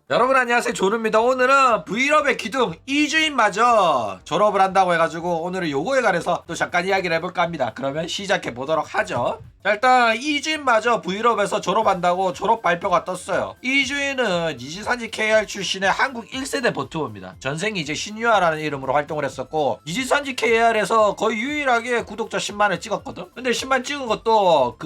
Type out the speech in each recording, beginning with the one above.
여러분 안녕하세요, 조루입니다. 오늘은 브이럽의 기둥 이주인마저 졸업을 한다고 해가지고 오늘은 요거에 관해서 또 잠깐 이야기를 해볼까 합니다. 그러면 시작해 보도록 하죠. 자, 일단 이주인마저 브이럽에서 졸업한다고 졸업 발표가 떴어요. 이주인은 니지산지 KR 출신의 한국 1세대 버튜버입니다. 전생이 이제 신유아라는 이름으로 활동을 했었고, 니지산지 KR에서 거의 유일하게 구독자 10만을 찍었거든. 근데 10만 찍은 것도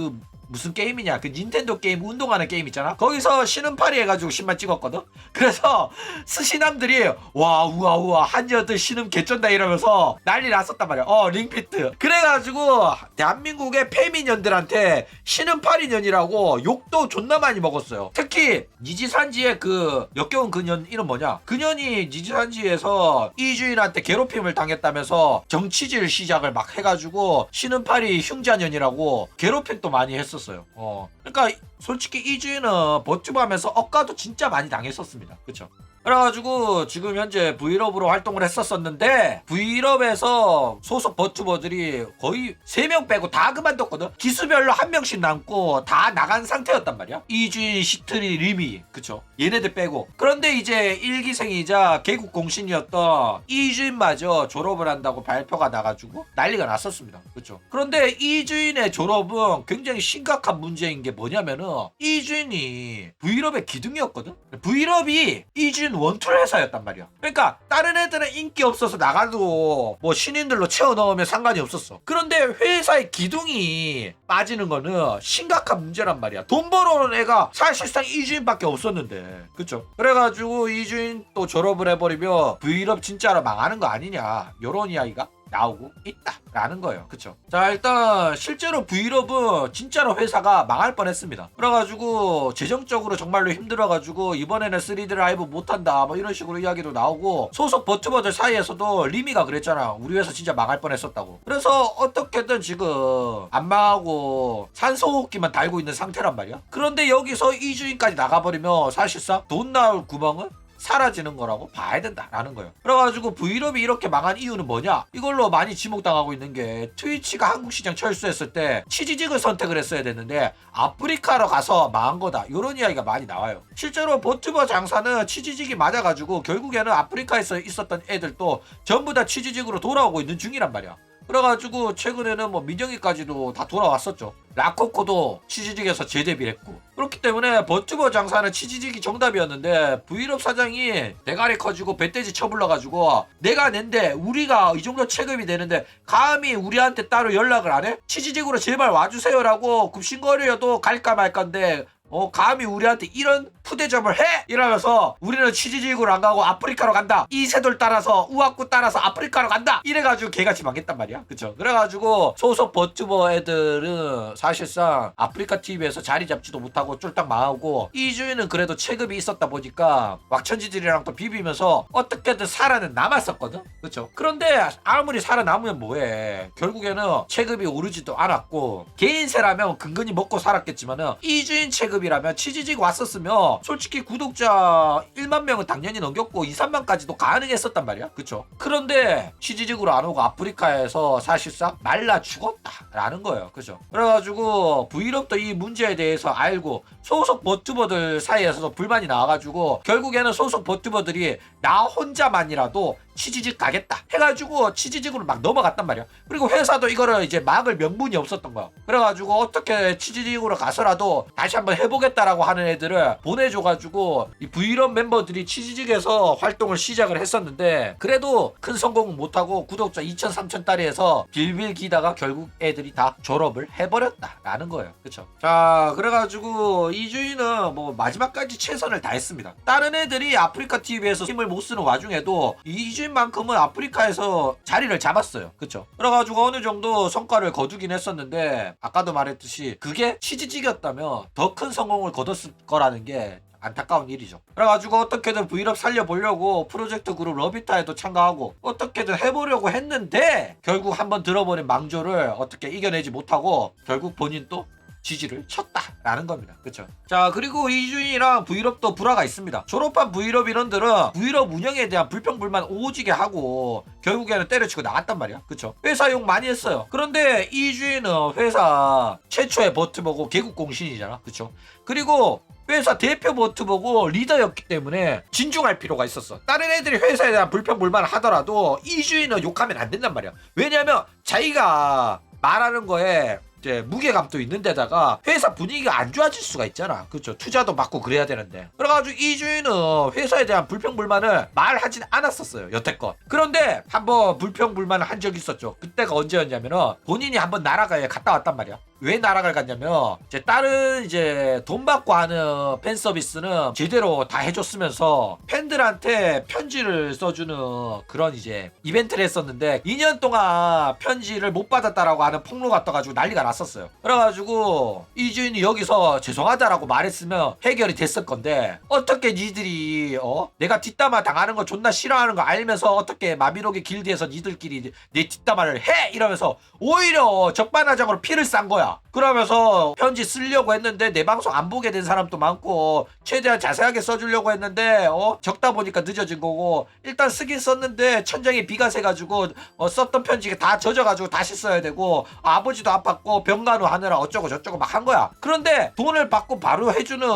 무슨 게임이냐, 그 닌텐도 게임, 운동하는 게임 있잖아. 거기서 신음파리 해가지고 10만 찍었거든. 그래서 스시남들이 와 우와 한여들 신음 개쩐다 이러면서 난리 났었단 말이야. 링피트. 그래가지고 대한민국의 페미년들한테 신음파리년이라고 욕도 존나 많이 먹었어요. 특히 니지산지의 그 역겨운 그년 이름 뭐냐, 그년이 니지산지에서 이주인한테 괴롭힘을 당했다면서 정치질 시작을 막 해가지고 신음파리 흉자년이라고 괴롭힘도 많이 했었어요. 그러니까 솔직히 이주인은 버튜버 하면서 억가도 진짜 많이 당했었습니다. 그쵸? 그래가지고 지금 현재 브이럽으로 활동을 했었는데, 브이럽에서 소속 버튜버들이 거의 3명 빼고 다 그만뒀거든. 기수별로 1명씩 남고 다 나간 상태였단 말이야. 이주인, 시트리, 리미, 그쵸? 얘네들 빼고. 그런데 이제 1기생이자 개국 공신이었던 이주인마저 졸업을 한다고 발표가 나가지고 난리가 났었습니다. 그쵸? 그런데 이주인의 졸업은 굉장히 심각한 문제인 게 뭐냐면은, 이주인이 브이럽의 기둥이었거든. 브이럽이 이주인 원툴 회사였단 말이야. 그러니까 다른 애들은 인기 없어서 나가도 뭐 신인들로 채워 넣으면 상관이 없었어. 그런데 회사의 기둥이 빠지는 거는 심각한 문제란 말이야. 돈 벌어오는 애가 사실상 이주인밖에 없었는데, 그쵸? 그래가지고 이주인 또 졸업을 해버리면 브이럽 진짜로 망하는 거 아니냐, 요런 이야기가 나오고 있다라는 거예요. 그쵸? 자, 일단 실제로 브이럽은 진짜로 회사가 망할 뻔했습니다. 그래가지고 재정적으로 정말로 힘들어가지고 이번에는 3D 라이브 못한다 뭐 이런 식으로 이야기도 나오고, 소속 버튜버들 사이에서도 리미가 그랬잖아. 우리 회사 진짜 망할 뻔했었다고. 그래서 어떻게든 지금 안 망하고 산소호흡기만 달고 있는 상태란 말이야. 그런데 여기서 이주인까지 나가버리면 사실상 돈 나올 구멍은 사라지는 거라고 봐야 된다라는 거예요. 그래가지고 브이럽이 이렇게 망한 이유는 뭐냐, 이걸로 많이 지목당하고 있는 게, 트위치가 한국 시장 철수했을 때 치지직을 선택을 했어야 됐는데 아프리카로 가서 망한 거다, 이런 이야기가 많이 나와요. 실제로 버튜버 장사는 치지직이 맞아가지고 결국에는 아프리카에서 있었던 애들도 전부 다 치지직으로 돌아오고 있는 중이란 말이야. 그래가지고 최근에는 뭐 민영이까지도 다 돌아왔었죠. 라코코도 치지직에서 재데뷔를 했고. 그렇기 때문에 버튜버 장사는 치지직이 정답이었는데, 브이럽 사장이 대가리 커지고 배돼지 쳐불러가지고 내가 낸데 우리가 이 정도 체급이 되는데 감히 우리한테 따로 연락을 안 해? 치지직으로 제발 와주세요라고 굽신거려도 갈까 말까인데 감히 우리한테 이런 푸대접을 해? 이러면서 우리는 치지직으로 안 가고 아프리카로 간다, 이세돌 따라서 우악구 따라서 아프리카로 간다, 이래가지고 개같이 망했단 말이야. 그쵸? 그래가지고 소속 버튜버 애들은 사실상 아프리카 TV에서 자리 잡지도 못하고 쫄딱 망하고, 이주인은 그래도 체급이 있었다 보니까 왁천지들이랑 또 비비면서 어떻게든 살아는 남았었거든. 그쵸? 그런데 아무리 살아남으면 뭐해, 결국에는 체급이 오르지도 않았고, 개인세라면 근근히 먹고 살았겠지만은 이주인 체급이라면 치지직 왔었으면 솔직히 구독자 1만 명은 당연히 넘겼고 2, 3만까지도 가능했었단 말이야. 그쵸? 그런데 치지직으로 안 오고 아프리카에서 사실상 말라 죽었다라는 거예요. 그죠? 그래가지고 브이럽도 이 문제에 대해서 알고 소속 버튜버들 사이에서도 불만이 나와가지고 결국에는 소속 버튜버들이 나 혼자만이라도 치지직 가겠다 해가지고 치지직으로 막 넘어갔단 말이야. 그리고 회사도 이거를 이제 막을 명분이 없었던 거야. 그래가지고 어떻게 치지직으로 가서라도 다시 한번 해보겠다라고 하는 애들을 보내줘가지고 이 브이럽 멤버들이 치지직에서 활동을 시작을 했었는데, 그래도 큰 성공은 못하고 구독자 2천 3천 딸이 해서 빌빌 기다가 결국 애들이 다 졸업을 해버렸다라는 거예요. 그쵸? 자, 그래가지고 이주인은 뭐 마지막까지 최선을 다했습니다. 다른 애들이 아프리카 TV에서 힘을 못 쓰는 와중에도 이주인만큼은 아프리카에서 자리를 잡았어요. 그쵸? 그래가지고 어느 정도 성과를 거두긴 했었는데, 아까도 말했듯이 그게 치지직이었다면 더 큰 성공을 거뒀을 거라는 게 안타까운 일이죠. 그래가지고 어떻게든 브이럽 살려보려고 프로젝트 그룹 러비타에도 참가하고 어떻게든 해보려고 했는데, 결국 한번 들어버린 망조를 어떻게 이겨내지 못하고 결국 본인도 지지를 쳤다라는 겁니다. 그쵸? 자, 그리고 이주인이랑 브이럽도 불화가 있습니다. 졸업한 브이럽 인원들은 브이럽 운영에 대한 불평불만 오지게 하고 결국에는 때려치고 나갔단 말이야. 그쵸? 회사 욕 많이 했어요. 그런데 이주인은 회사 최초의 버튜버고 개국 공신이잖아. 그쵸? 그리고 회사 대표 모티브고 리더였기 때문에 진중할 필요가 있었어. 다른 애들이 회사에 대한 불평불만을 하더라도 이주인은 욕하면 안 된단 말이야. 왜냐면 자기가 말하는 거에 이제 무게감도 있는 데다가 회사 분위기가 안 좋아질 수가 있잖아. 그렇죠. 투자도 받고 그래야 되는데. 그래가지고 이주인은 회사에 대한 불평불만을 말하진 않았었어요. 여태껏. 그런데 한번 불평불만을 한 적이 있었죠. 그때가 언제였냐면은 본인이 한번 나라가에 갔다 왔단 말이야. 왜 나라를 갔냐면 이제 다른 이제 돈 받고 하는 팬 서비스는 제대로 다 해줬으면서 팬들한테 편지를 써주는 그런 이제 이벤트를 했었는데 2년 동안 편지를 못 받았다라고 하는 폭로가 떠가지고 난리가 났었어요. 그래가지고 이주인이 여기서 죄송하다라고 말했으면 해결이 됐을 건데 어떻게 니들이 내가 뒷담화 당하는 거 존나 싫어하는 거 알면서 어떻게 마비노기 길드에서 니들끼리 내 뒷담화를 해 이러면서 오히려 적반하장으로 피를 싼 거야. 그러면서 편지 쓰려고 했는데 내 방송 안 보게 된 사람도 많고 최대한 자세하게 써주려고 했는데 적다 보니까 늦어진 거고 일단 쓰긴 썼는데 천장에 비가 새가지고 썼던 편지가 다 젖어가지고 다시 써야 되고 아버지도 아팠고 병간호 하느라 어쩌고 저쩌고 막 한 거야. 그런데 돈을 받고 바로 해주는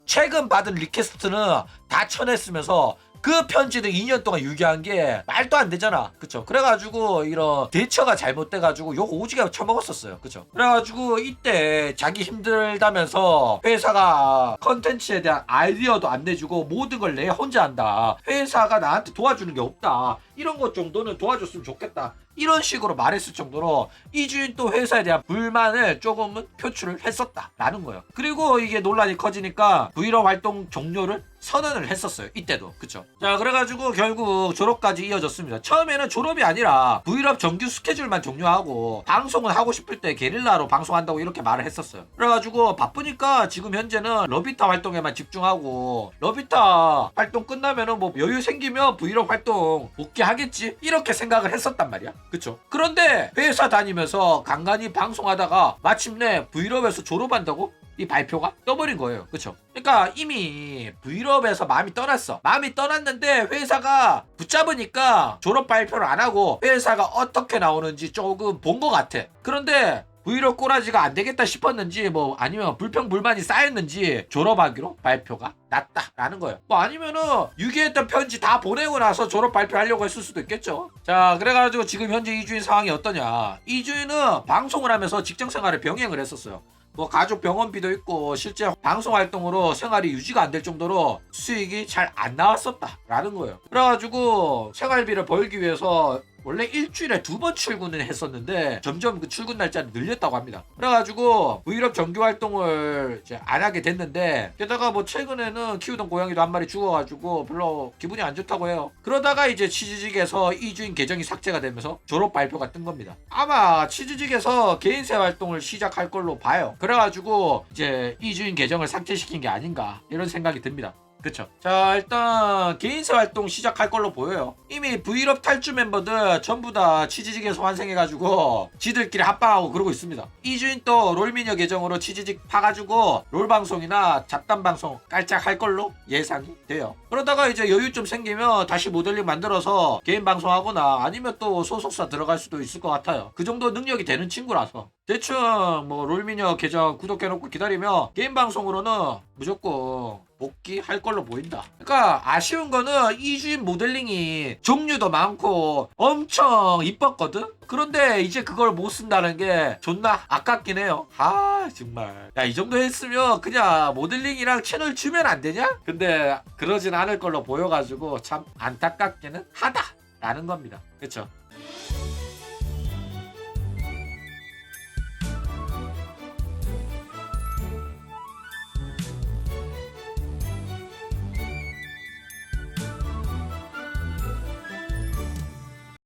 최근 받은 리퀘스트는 다 쳐냈으면서 그 편지를 2년 동안 유기한 게 말도 안 되잖아. 그쵸? 그래가지고 이런 대처가 잘못돼가지고 욕 오지게 처먹었었어요. 그쵸? 그래가지고 이때 자기 힘들다면서 회사가 컨텐츠에 대한 아이디어도 안 내주고 모든 걸 내 혼자 한다. 회사가 나한테 도와주는 게 없다. 이런 것 정도는 도와줬으면 좋겠다. 이런 식으로 말했을 정도로 이주인 또 회사에 대한 불만을 조금은 표출을 했었다라는 거예요. 그리고 이게 논란이 커지니까 브이로그 활동 종료를 선언을 했었어요. 이때도. 그쵸? 자, 그래가지고 결국 졸업까지 이어졌습니다. 처음에는 졸업이 아니라 브이로그 정규 스케줄만 종료하고 방송은 하고 싶을 때 게릴라로 방송한다고 이렇게 말을 했었어요. 그래가지고 바쁘니까 지금 현재는 러비타 활동에만 집중하고 러비타 활동 끝나면은 뭐 여유 생기면 브이로그 활동 복귀하겠지? 이렇게 생각을 했었단 말이야. 그쵸? 그런데 회사 다니면서 간간히 방송하다가 마침내 브이로그에서 졸업한다고? 이 발표가 떠버린 거예요. 그쵸? 그러니까 이미 브이로그에서 마음이 떠났어. 마음이 떠났는데 회사가 붙잡으니까 졸업 발표를 안 하고 회사가 어떻게 나오는지 조금 본 것 같아. 그런데 브이로그 꼬라지가 안 되겠다 싶었는지 뭐 아니면 불평불만이 쌓였는지 졸업하기로 발표가 났다라는 거예요. 뭐 아니면은 유기했던 편지 다 보내고 나서 졸업 발표하려고 했을 수도 있겠죠. 자, 그래가지고 지금 현재 이주인 상황이 어떠냐. 이주인은 방송을 하면서 직장생활을 병행을 했었어요. 뭐 가족 병원비도 있고 실제 방송 활동으로 생활이 유지가 안 될 정도로 수익이 잘 안 나왔었다라는 거예요. 그래가지고 생활비를 벌기 위해서 원래 일주일에 2번 출근을 했었는데 점점 그 출근 날짜를 늘렸다고 합니다. 그래가지고 브이로그 정규 활동을 이제 안 하게 됐는데 게다가 뭐 최근에는 키우던 고양이도 한 마리 죽어가지고 별로 기분이 안 좋다고 해요. 그러다가 이제 치즈직에서 이주인 계정이 삭제가 되면서 졸업 발표가 뜬 겁니다. 아마 치즈직에서 개인세 활동을 시작할 걸로 봐요. 그래가지고 이제 이주인 계정을 삭제시킨 게 아닌가 이런 생각이 듭니다. 그쵸. 자, 일단 개인세 활동 시작할 걸로 보여요. 이미 브이로그 탈주 멤버들 전부 다 치즈직에서 환생해가지고 지들끼리 합방하고 그러고 있습니다. 이주인 또 롤미녀 계정으로 치즈직 파가지고 롤방송이나 잡담방송 깔짝 할 걸로 예상이 돼요. 그러다가 이제 여유 좀 생기면 다시 모델링 만들어서 개인 방송하거나 아니면 또 소속사 들어갈 수도 있을 것 같아요. 그 정도 능력이 되는 친구라서 대충 뭐 롤미녀 계정 구독해놓고 기다리면 게임 방송으로는 무조건 복귀할 걸로 보인다. 그러니까 아쉬운 거는 이주인 모델링이 종류도 많고 엄청 이뻤거든? 그런데 이제 그걸 못 쓴다는 게 존나 아깝긴 해요. 아 정말 야, 이 정도 했으면 그냥 모델링이랑 채널 주면 안 되냐? 근데 그러진 않을 걸로 보여가지고 참 안타깝기는 하다 라는 겁니다. 그쵸?